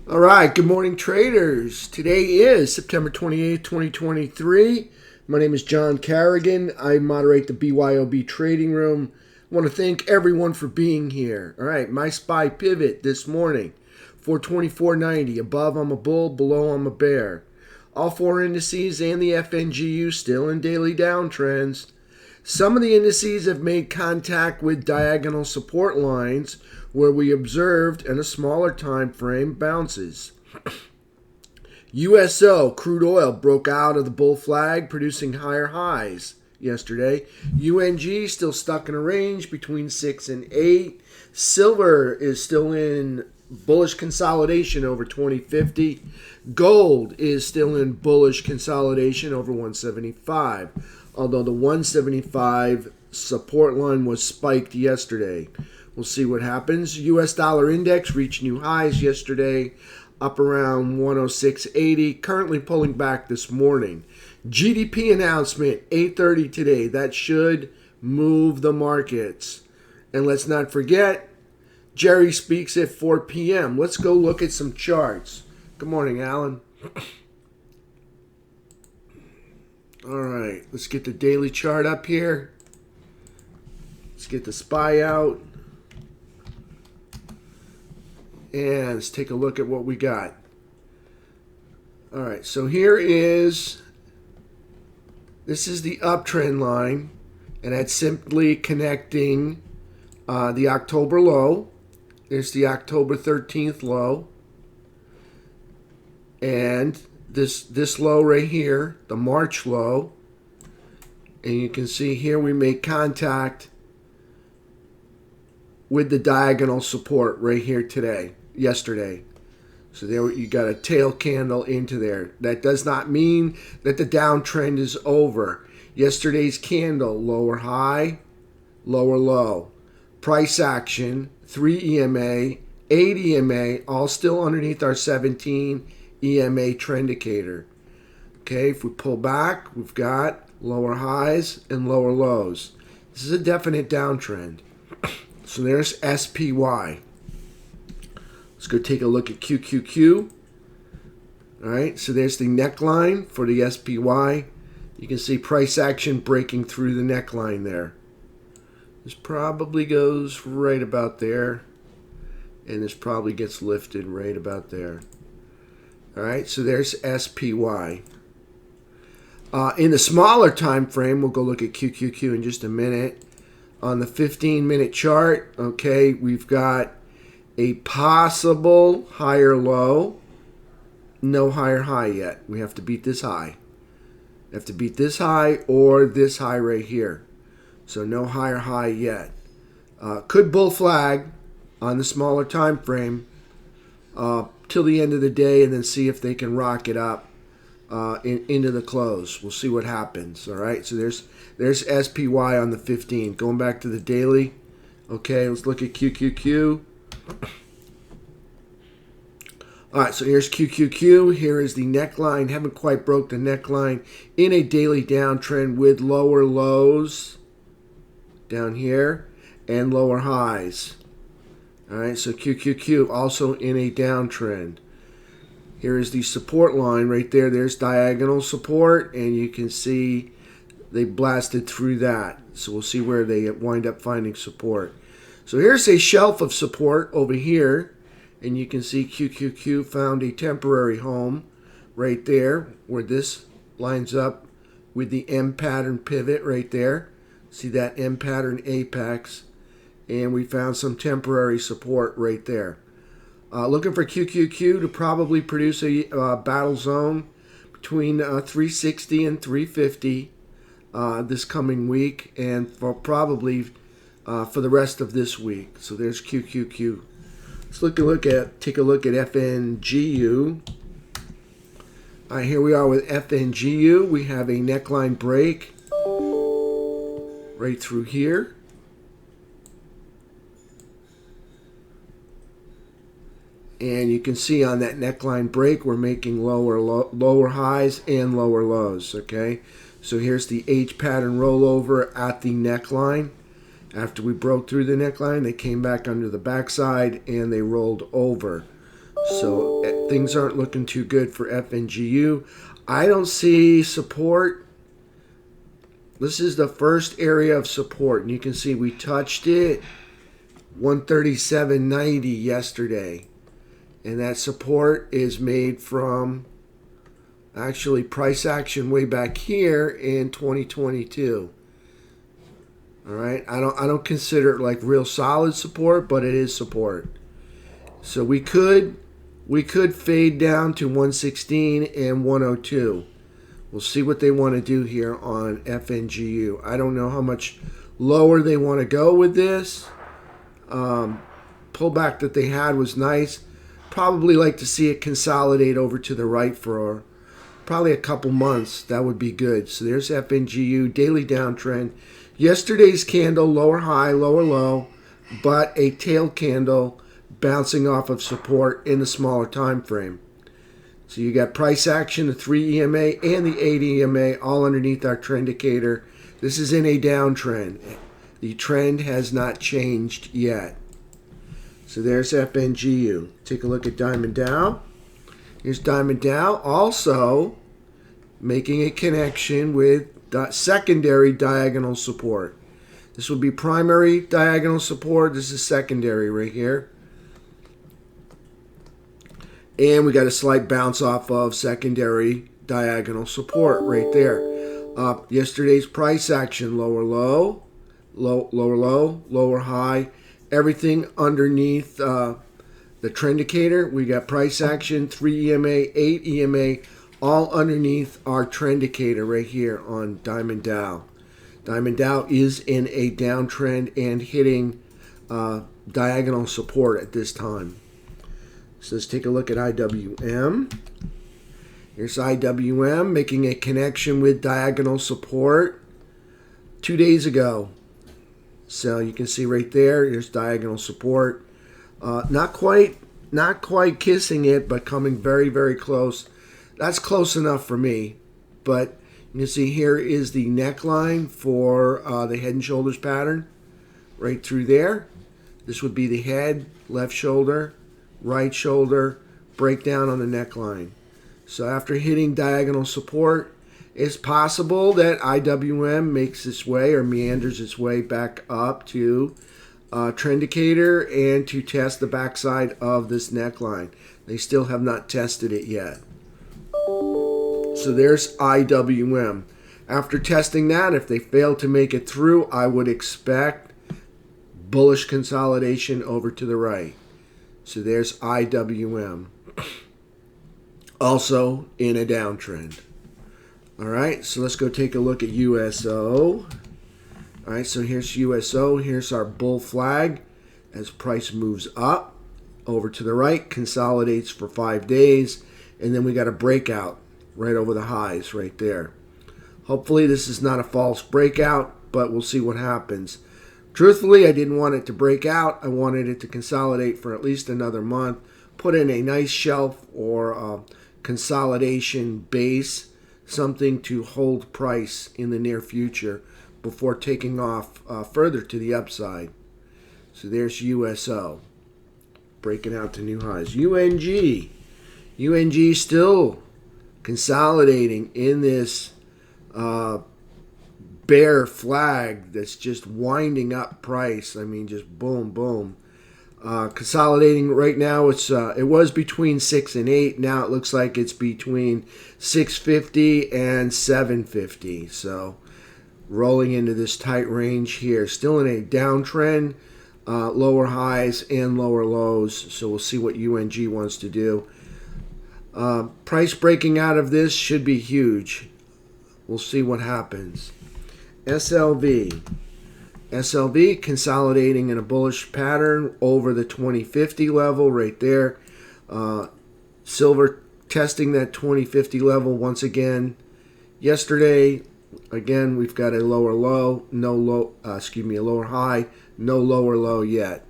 All right, good morning, traders. Today is September 28th, 2023. My name is John Carrigan. I moderate the BYOB trading room. I want to thank everyone for being here. All right, my SPY pivot this morning, 424.90. Above, I'm a bull, below, I'm a bear. All four indices and the FNGU still in daily downtrends. Some of the indices have made contact with diagonal support lines where we observed in a smaller time frame bounces. USO crude oil broke out of the bull flag, producing higher highs yesterday. UNG still stuck in a range between 6 and 8. Silver is still in bullish consolidation over 2050. Gold is still in bullish consolidation over 175. Although the 175 support line was spiked yesterday. We'll see what happens. U.S. dollar index reached new highs yesterday, up around 106.80, currently pulling back this morning. GDP announcement, 8:30 today. That should move the markets. And let's not forget, Jerry speaks at 4 p.m. Let's go look at some charts. Good morning, Alan. All right, let's get the daily chart up here. Let's get the SPY out. And let's take a look at what we got. All right, so this is the uptrend line, and that's simply connecting the October low. There's the October 13th low. And this low right here, the March low, and you can see here we make contact with the diagonal support right here yesterday. So there you got a tail candle into there. That does not mean that the downtrend is over. Yesterday's candle, lower high, lower low. Price action, 3 EMA, 8 EMA, all still underneath our 17 EMA trend indicator. Okay, if we pull back, we've got lower highs and lower lows. This is a definite downtrend. So there's SPY. Let's go take a look at QQQ. All right, so there's the neckline for the SPY. You can see price action breaking through the neckline there. This probably goes right about there, and this probably gets lifted right about there. All right, so there's SPY. In the smaller time frame, we'll go look at QQQ in just a minute. On the 15-minute chart, okay, we've got a possible higher low. No higher high yet. We have to beat this high. We have to beat this high or this high right here. So no higher high yet. Could bull flag on the smaller time frame till the end of the day, and then see if they can rock it up into the close. We'll see what happens. All right, so there's SPY on the 15. Going back to the daily. Okay, let's look at QQQ. All right, so here's QQQ. Here is the neckline. Haven't quite broke the neckline in a daily downtrend with lower lows down here and lower highs. All right, so QQQ also in a downtrend. Here is the support line right there. There's diagonal support, and you can see they blasted through that. So we'll see where they wind up finding support. So here's a shelf of support over here, and you can see QQQ found a temporary home right there where this lines up with the M pattern pivot right there. See that M pattern apex. And we found some temporary support right there. Looking for QQQ to probably produce a battle zone between 360 and 350 this coming week, and for probably for the rest of this week. So there's QQQ. Let's take a look at FNGU. All right, here we are with FNGU. We have a neckline break right through here. And you can see on that neckline break, we're making lower highs and lower lows, okay? So here's the H pattern rollover at the neckline. After we broke through the neckline, they came back under the backside and they rolled over. So things aren't looking too good for FNGU. I don't see support. This is the first area of support, and you can see we touched it 137.90 yesterday. And that support is made from actually price action way back here in 2022. All right, I don't consider it like real solid support, but it is support. So we could fade down to 116 and 102. We'll see what they want to do here on FNGU. I don't know how much lower they want to go with this. Pullback that they had was nice. Probably like to see it consolidate over to the right for probably a couple months. That would be good. So there's FNGU, daily downtrend. Yesterday's candle, lower high, lower low, but a tail candle bouncing off of support in the smaller time frame. So you got price action, the 3 EMA and the 8 EMA all underneath our trend indicator. This is in a downtrend. The trend has not changed yet. So there's FNGU. Take a look at Diamond Dow. Here's Diamond Dow also making a connection with secondary diagonal support. This would be primary diagonal support. This is secondary right here. And we got a slight bounce off of secondary diagonal support right there. Yesterday's price action, lower low, lower low, lower high. Everything underneath the trend indicator. We got price action, 3 EMA, 8 EMA, all underneath our trend indicator right here on Diamond Dow. Diamond Dow is in a downtrend and hitting diagonal support at this time. So let's take a look at IWM. Here's IWM making a connection with diagonal support 2 days ago. So you can see right there, here's diagonal support. Not quite kissing it, but coming very, very close. That's close enough for me. But you can see here is the neckline for the head and shoulders pattern. Right through there. This would be the head, left shoulder, right shoulder, breakdown on the neckline. So after hitting diagonal support, it's possible that IWM makes its way or meanders its way back up to trend indicator and to test the backside of this neckline. They still have not tested it yet. So there's IWM. After testing that, if they fail to make it through, I would expect bullish consolidation over to the right. So there's IWM. Also in a downtrend. All right, so let's go take a look at USO. All right, so here's USO. Here's our bull flag as price moves up over to the right, consolidates for 5 days, and then we got a breakout right over the highs right there. Hopefully this is not a false breakout, but we'll see what happens. Truthfully, I didn't want it to break out. I wanted it to consolidate for at least another month, put in a nice shelf or a consolidation base, something to hold price in the near future before taking off further to the upside. So there's USO breaking out to new highs. UNG still consolidating in this bear flag that's just winding up price. I mean, just boom, boom. Consolidating right now. It was between 6 and 8. Now it looks like it's between 650 and 750. So rolling into this tight range here. Still in a downtrend. Lower highs and lower lows. So we'll see what UNG wants to do. Price breaking out of this should be huge. We'll see what happens. SLV consolidating in a bullish pattern over the 2050 level right there. Silver testing that 2050 level once again. Yesterday, again, we've got a lower low, a lower high, no lower low yet.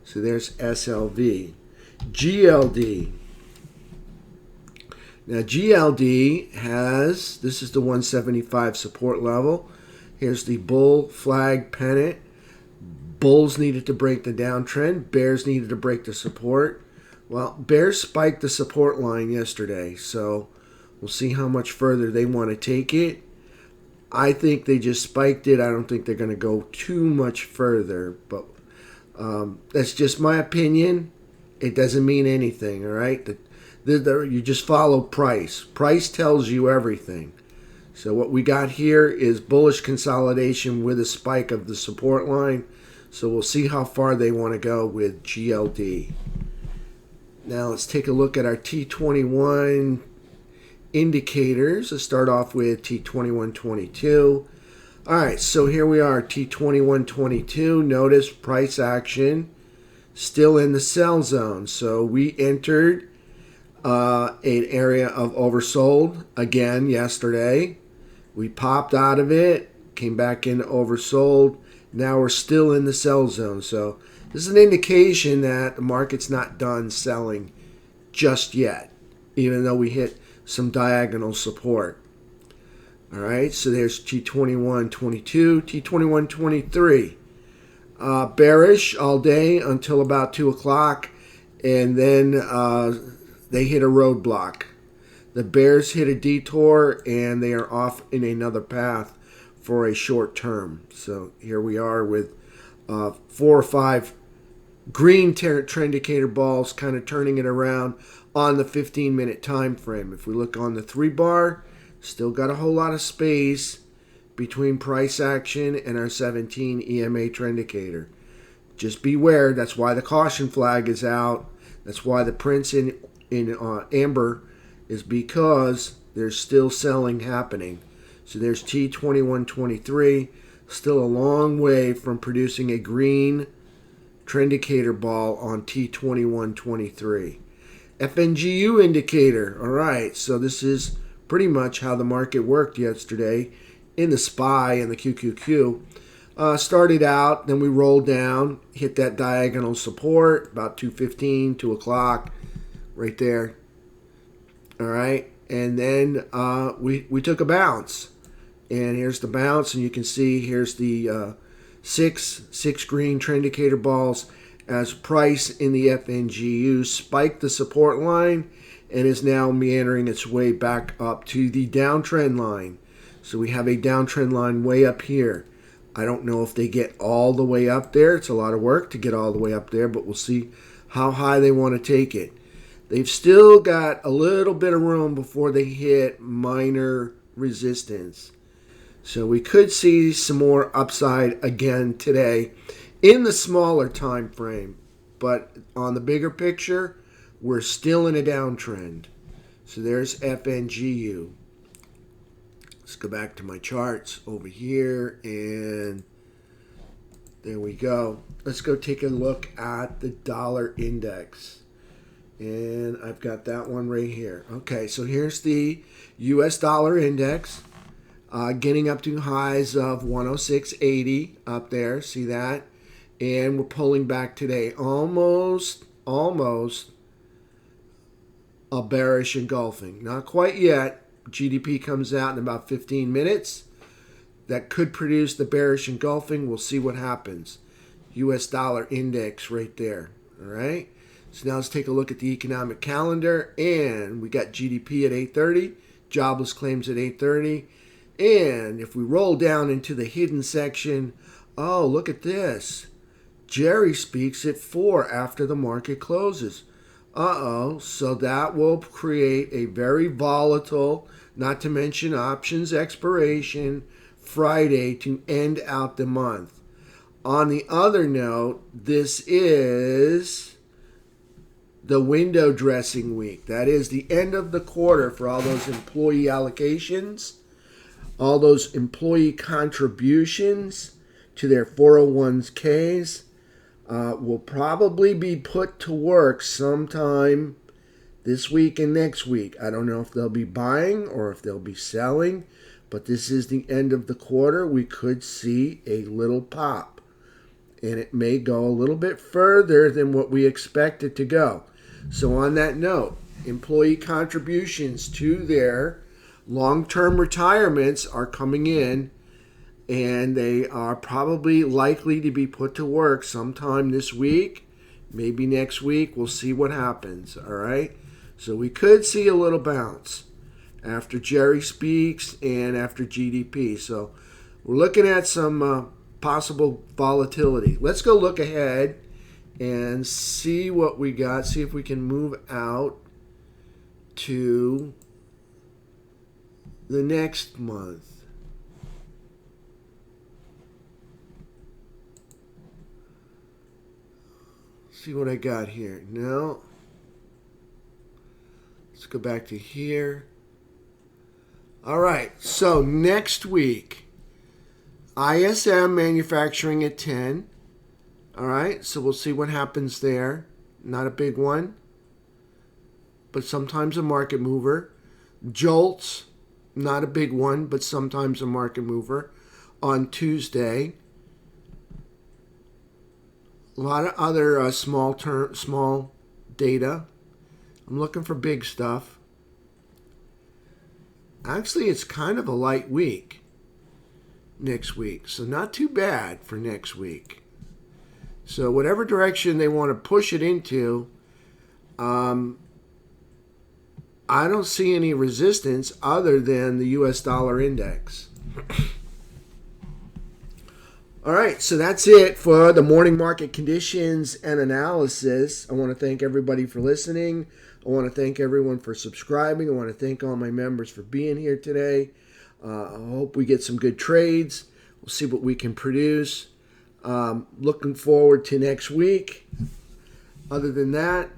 So there's SLV. GLD. Now GLD has, this is the 175 support level. Here's the bull flag pennant. Bulls needed to break the downtrend. Bears needed to break the support. Well, bears spiked the support line yesterday, so we'll see how much further they want to take it. I think they just spiked it. I don't think they're going to go too much further, but that's just my opinion. It doesn't mean anything, all right? You just follow price. Price tells you everything. So what we got here is bullish consolidation with a spike of the support line. So we'll see how far they want to go with GLD. Now let's take a look at our T21 indicators. Let's start off with T2122. All right, so here we are, T2122. Notice price action still in the sell zone. So we entered an area of oversold again yesterday. We popped out of it, came back in oversold. Now we're still in the sell zone. So this is an indication that the market's not done selling just yet, even though we hit some diagonal support. All right, so there's T2122, T2123. Bearish all day until about 2 o'clock, and then they hit a roadblock. The bears hit a detour, and they are off in another path for a short term. So here we are with 4 or 5 green trend indicator balls kind of turning it around on the 15-minute time frame. If we look on the 3-bar, still got a whole lot of space between price action and our 17 EMA trend indicator. Just beware. That's why the caution flag is out. That's why the prints in amber is because there's still selling happening. So there's T2123, still a long way from producing a green trend indicator ball on T2123. FNGU indicator. All right, so this is pretty much how the market worked yesterday in the SPY and the QQQ. Started out, then we rolled down, hit that diagonal support about 2:15, 2 o'clock, right there. All right, and then we took a bounce, and here's the bounce, and you can see here's the six green trend indicator balls as price in the FNGU spiked the support line and is now meandering its way back up to the downtrend line. So we have a downtrend line way up here. I don't know if they get all the way up there. It's a lot of work to get all the way up there, but we'll see how high they want to take it. They've still got a little bit of room before they hit minor resistance. So we could see some more upside again today in the smaller time frame. But on the bigger picture, we're still in a downtrend. So there's FNGU. Let's go back to my charts over here, and there we go. Let's go take a look at the dollar index. And I've got that one right here. Okay, so here's the US dollar index, getting up to highs of 106.80 up there. See that? And we're pulling back today. Almost a bearish engulfing. Not quite yet. GDP comes out in about 15 minutes. That could produce the bearish engulfing. We'll see what happens. US dollar index right there. All right. So now let's take a look at the economic calendar. And we got GDP at 8:30. Jobless claims at 8:30. And if we roll down into the hidden section, oh, look at this. Jerry speaks at 4 after the market closes. So that will create a very volatile, not to mention options expiration, Friday to end out the month. On the other note, this is the window dressing week. That is the end of the quarter for all those employee allocations, all those employee contributions to their 401ks. Will probably be put to work sometime this week and next week. I don't know if they'll be buying or if they'll be selling, but this is the end of the quarter. We could see a little pop, and it may go a little bit further than what we expect it to go. So on that note, employee contributions to their long-term retirements are coming in, and they are probably likely to be put to work sometime this week Maybe next week we'll see what happens. All right. So we could see a little bounce after Jerry speaks and after GDP. So we're looking at some possible volatility. Let's go look ahead and see what we got. See if we can move out to the next month. See what I got here. No. Let's go back to here. All right. So next week, ISM manufacturing at 10. All right. So we'll see what happens there. Not a big one, but sometimes a market mover. Jolts, not a big one, but sometimes a market mover on Tuesday. A lot of other small data. I'm looking for big stuff. Actually, it's kind of a light week next week, so not too bad for next week. So whatever direction they want to push it into, I don't see any resistance other than the U.S. dollar index. All right, so that's it for the morning market conditions and analysis. I want to thank everybody for listening. I want to thank everyone for subscribing. I want to thank all my members for being here today. I hope we get some good trades. We'll see what we can produce. Looking forward to next week. Other than that,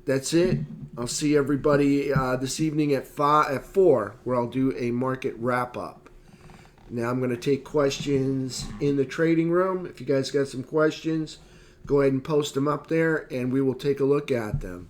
that's it. I'll see everybody this evening at 4, where I'll do a market wrap-up. Now I'm going to take questions in the trading room. If you guys got some questions, go ahead and post them up there, and we will take a look at them.